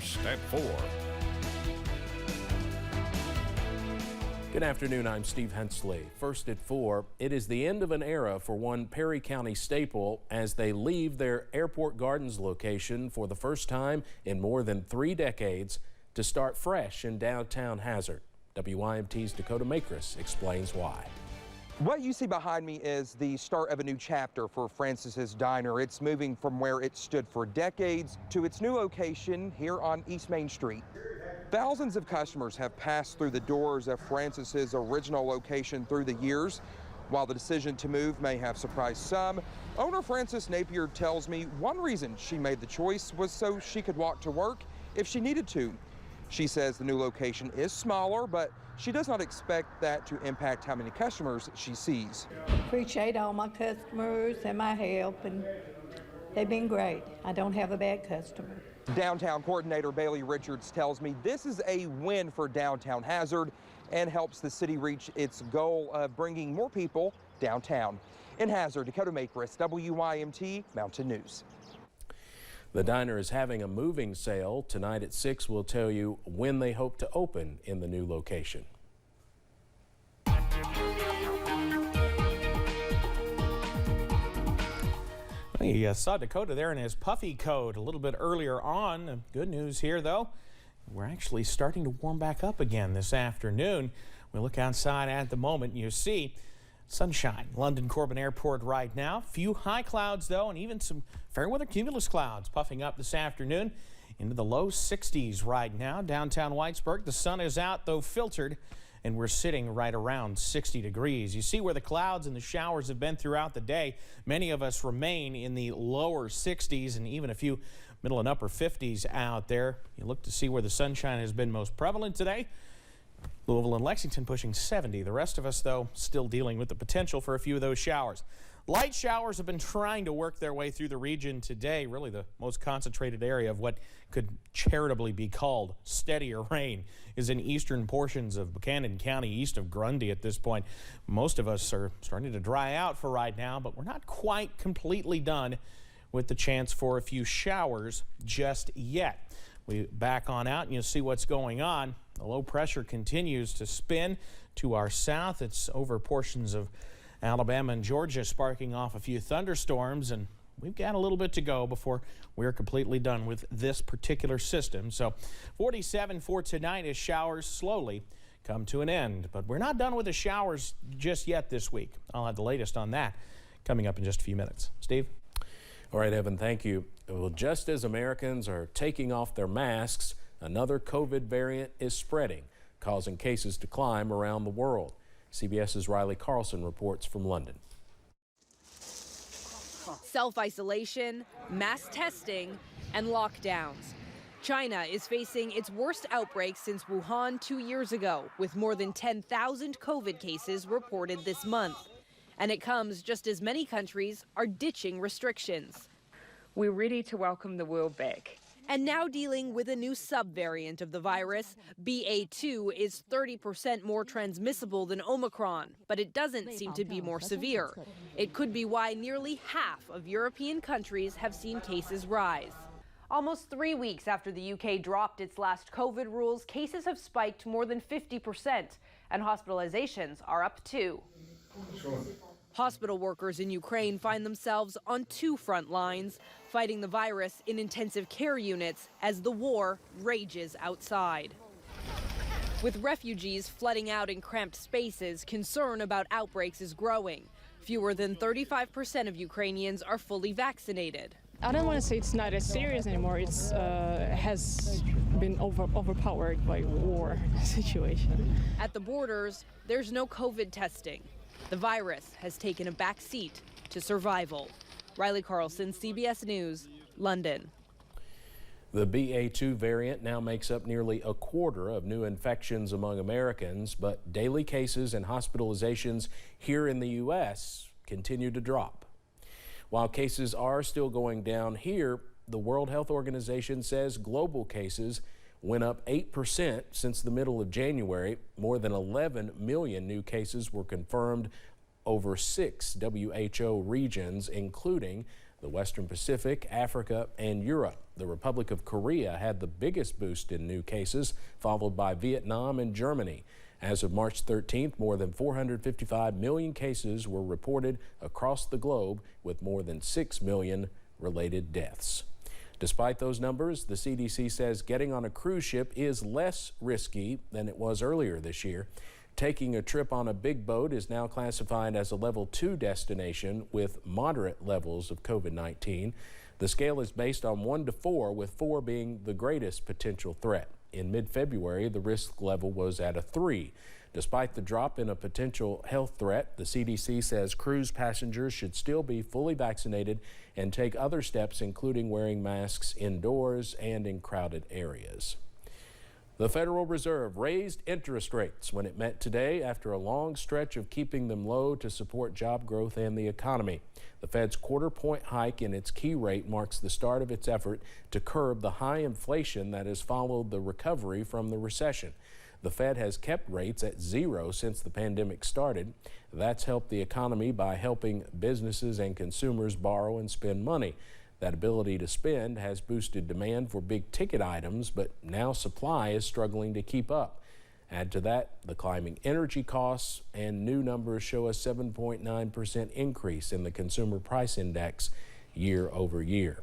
At 4. Good afternoon, I'm Steve Hensley. First at 4, it is the end of an era for one Perry County staple as they leave their Airport Gardens location for the first time in more than 3 decades to start fresh in downtown Hazard. WYMT's Dakota Makris explains why. What you see behind me is the start of a new chapter for Francis's Diner. It's moving from where it stood for decades to its new location here on East Main Street. Thousands of customers have passed through the doors of Francis's original location through the years. While the decision to move may have surprised some, owner Frances Napier tells me one reason she made the choice was so she could walk to work if she needed to. She says the new location is smaller, but she does not expect that to impact how many customers she sees. Appreciate all my customers and my help, and they've been great. I don't have a bad customer. Downtown coordinator Bailey Richards tells me this is a win for downtown Hazard and helps the city reach its goal of bringing more people downtown. In Hazard, Dakota Makris, WYMT Mountain News. The diner is having a moving sale. Tonight at 6, we'll tell you when they hope to open in the new location. You saw Dakota there in his puffy coat a little bit earlier on. Good news here, though. We're actually starting to warm back up again this afternoon. We look outside at the moment, and you see sunshine. London Corbin Airport right now. Few high clouds, though, and even some fair weather cumulus clouds puffing up this afternoon into the low 60s right now. Downtown Whitesburg, the sun is out, though filtered, and we're sitting right around 60 degrees. You see where the clouds and the showers have been throughout the day. Many of us remain in the lower 60s and even a few middle and upper 50s out there. You look to see where the sunshine has been most prevalent today. Louisville and Lexington pushing 70. The rest of us, though, still dealing with the potential for a few of those showers. Light showers have been trying to work their way through the region today. Really the most concentrated area of what could charitably be called steadier rain is in eastern portions of Buchanan County, east of Grundy at this point. Most of us are starting to dry out for right now, but we're not quite completely done with the chance for a few showers just yet. We back on out and you'll see what's going on. The low pressure continues to spin to our south. It's over portions of Alabama and Georgia, sparking off a few thunderstorms, and we've got a little bit to go before we're completely done with this particular system. So 47 for tonight as showers slowly come to an end. But we're not done with the showers just yet this week. I'll have the latest on that coming up in just a few minutes. Steve? All right, Evan, thank you. Well, just as Americans are taking off their masks, another COVID variant is spreading, causing cases to climb around the world. CBS's Riley Carlson reports from London. Self-isolation, mass testing, and lockdowns. China is facing its worst outbreak since Wuhan 2 years ago, with more than 10,000 COVID cases reported this month. And it comes just as many countries are ditching restrictions. We're ready to welcome the world back. And now dealing with a new subvariant of the virus, BA2 is 30% more transmissible than Omicron, but it doesn't seem to be more severe. It could be why nearly half of European countries have seen cases rise. Almost 3 weeks after the UK dropped its last COVID rules, cases have spiked more than 50%, and hospitalizations are up too. Hospital workers in Ukraine find themselves on two front lines, fighting the virus in intensive care units as the war rages outside. With refugees flooding out in cramped spaces, concern about outbreaks is growing. Fewer than 35% of Ukrainians are fully vaccinated. I don't want to say it's not as serious anymore. It's has been overpowered by war situation. At the borders, there's no COVID testing. The virus has taken a back seat to survival. Riley Carlson, CBS News, London. The BA2 variant now makes up nearly a quarter of new infections among Americans, but daily cases and hospitalizations here in the U.S. continue to drop. While cases are still going down here, the World Health Organization says global cases went up 8% since the middle of January. More than 11 million new cases were confirmed over 6 WHO regions, including The Western Pacific, Africa, and Europe. The Republic of Korea had the biggest boost in new cases, followed by Vietnam and Germany. As of March 13th, more than 455 million cases were reported across the globe, with more than 6 million related deaths. Despite those numbers, the CDC says getting on a cruise ship is less risky than it was earlier this year. Taking a trip on a big boat is now classified as a level 2 destination with moderate levels of COVID-19. The scale is based on 1 to 4, with 4 being the greatest potential threat. In mid-February, the risk level was at a 3. Despite the drop in a potential health threat, the CDC says cruise passengers should still be fully vaccinated and take other steps, including wearing masks indoors and in crowded areas. The Federal Reserve raised interest rates when it met today after a long stretch of keeping them low to support job growth and the economy. The Fed's quarter-point hike in its key rate marks the start of its effort to curb the high inflation that has followed the recovery from the recession. The Fed has kept rates at 0 since the pandemic started. That's helped the economy by helping businesses and consumers borrow and spend money. That ability to spend has boosted demand for big-ticket items, but now supply is struggling to keep up. Add to that the climbing energy costs, and new numbers show a 7.9% increase in the Consumer Price Index year over year.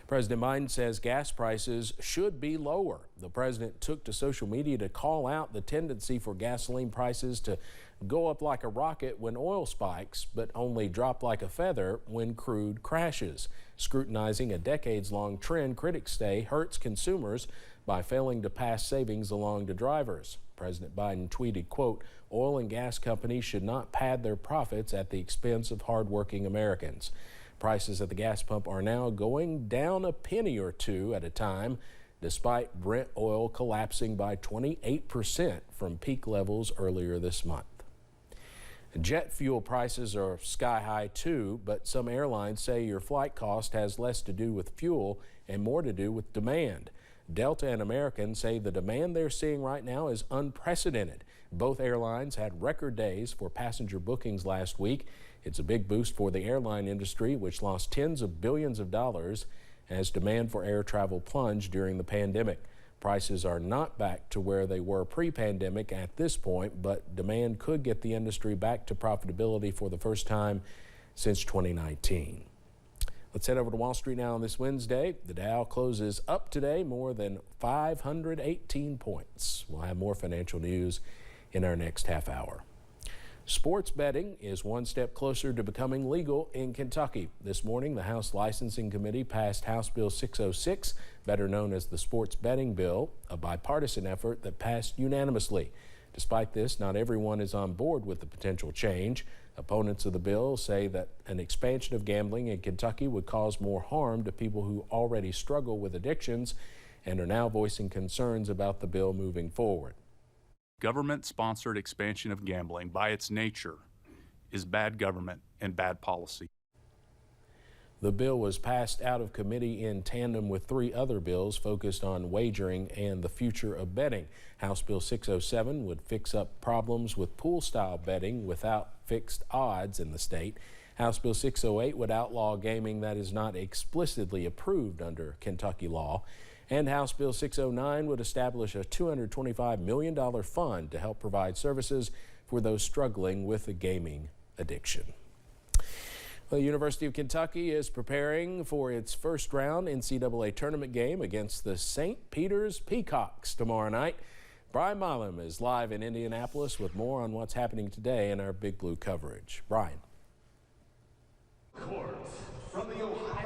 President Biden says gas prices should be lower. The president took to social media to call out the tendency for gasoline prices to go up like a rocket when oil spikes, but only drop like a feather when crude crashes. Scrutinizing a decades-long trend, critics say hurts consumers by failing to pass savings along to drivers. President Biden tweeted, quote, "Oil and gas companies should not pad their profits at the expense of hardworking Americans." Prices at the gas pump are now going down a penny or two at a time, despite Brent oil collapsing by 28% from peak levels earlier this month. Jet fuel prices are sky high too, but some airlines say your flight cost has less to do with fuel and more to do with demand. Delta and American say the demand they're seeing right now is unprecedented. Both airlines had record days for passenger bookings last week. It's a big boost for the airline industry, which lost tens of billions of dollars as demand for air travel plunged during the pandemic. Prices are not back to where they were pre-pandemic at this point, but demand could get the industry back to profitability for the first time since 2019. Let's head over to Wall Street now on this Wednesday. The Dow closes up today more than 518 points. We'll have more financial news in our next half hour. Sports betting is one step closer to becoming legal in Kentucky. This morning, the House Licensing Committee passed House Bill 606, better known as the Sports Betting Bill, a bipartisan effort that passed unanimously. Despite this, not everyone is on board with the potential change. Opponents of the bill say that an expansion of gambling in Kentucky would cause more harm to people who already struggle with addictions and are now voicing concerns about the bill moving forward. Government-sponsored expansion of gambling, by its nature, is bad government and bad policy. The bill was passed out of committee in tandem with 3 other bills focused on wagering and the future of betting. House Bill 607 would fix up problems with pool-style betting without fixed odds in the state. House Bill 608 would outlaw gaming that is not explicitly approved under Kentucky law. And House Bill 609 would establish a $225 million fund to help provide services for those struggling with a gaming addiction. Well, the University of Kentucky is preparing for its first round NCAA Tournament game against the St. Peter's Peacocks tomorrow night. Brian Milam is live in Indianapolis with more on what's happening today in our Big Blue coverage. Brian.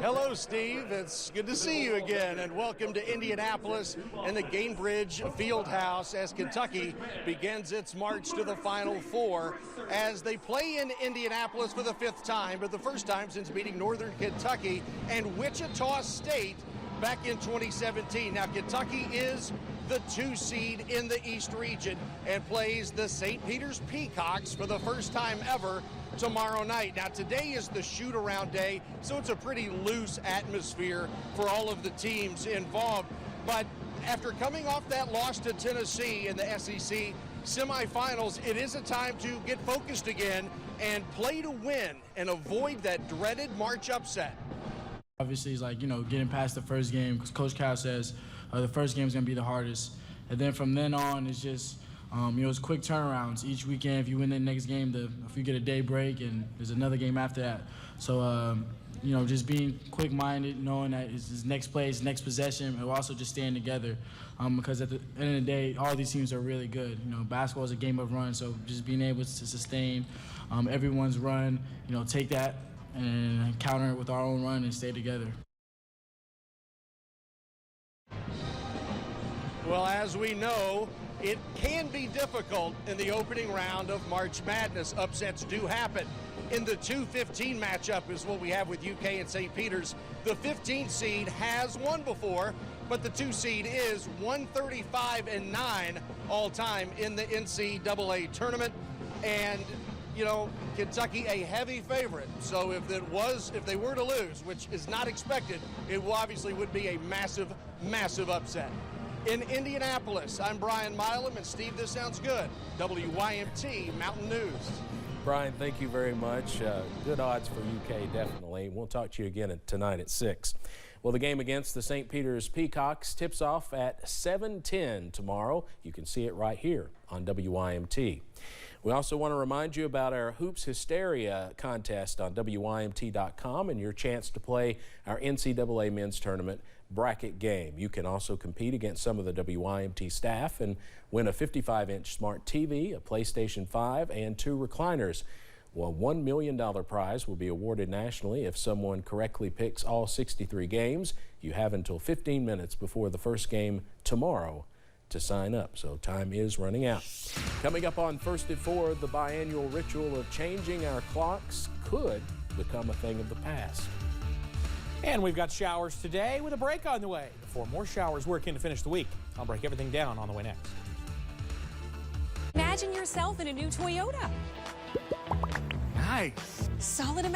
Hello, Steve. It's good to see you again, and welcome to Indianapolis and the Gainbridge Fieldhouse as Kentucky begins its march to the Final Four as they play in Indianapolis for the 5th time, but the first time since beating Northern Kentucky and Wichita State back in 2017. Now, Kentucky is the 2 seed in the East region and plays the St. Peter's Peacocks for the first time ever tomorrow night. Now, today is the shoot-around day, so it's a pretty loose atmosphere for all of the teams involved. But after coming off that loss to Tennessee in the SEC semifinals, it is a time to get focused again and play to win and avoid that dreaded March upset. Obviously, it's like, getting past the first game, because Coach Cal says the first game is going to be the hardest. And then from then on, it's just, it's quick turnarounds. Each weekend, if you win the next game, if you get a day break, and there's another game after that. So, just being quick-minded, knowing that it's next play, it's next possession, and also just staying together. Because at the end of the day, all these teams are really good. Basketball is a game of runs, so just being able to sustain everyone's run, take that and counter it with our own run and stay together. Well, as we know, it can be difficult in the opening round of March Madness. Upsets do happen. In the 2-15 matchup is what we have with UK and St. Peter's. The 15 seed has won before, but the 2 seed is 135-9 all time in the NCAA tournament. And Kentucky a heavy favorite. So if they were to lose, which is not expected, it obviously would be a massive, massive upset. In Indianapolis, I'm Brian Milam, and Steve, this sounds good. WYMT Mountain News. Brian, thank you very much. Good odds for UK, definitely. We'll talk to you again tonight at 6. Well, the game against the St. Peter's Peacocks tips off at 7:10 tomorrow. You can see it right here on WYMT. We also want to remind you about our Hoops Hysteria contest on WYMT.com and your chance to play our NCAA men's tournament bracket game. You can also compete against some of the WYMT staff and win a 55-inch smart TV, a PlayStation 5, and 2 recliners. Well, $1 million prize will be awarded nationally if someone correctly picks all 63 games. You have until 15 minutes before the first game tomorrow to sign up, so time is running out. Coming up on First at 4, the biannual ritual of changing our clocks could become a thing of the past. And we've got showers today with a break on the way. Before more showers work in to finish the week, I'll break everything down on the way next. Imagine yourself in a new Toyota. Nice. Solid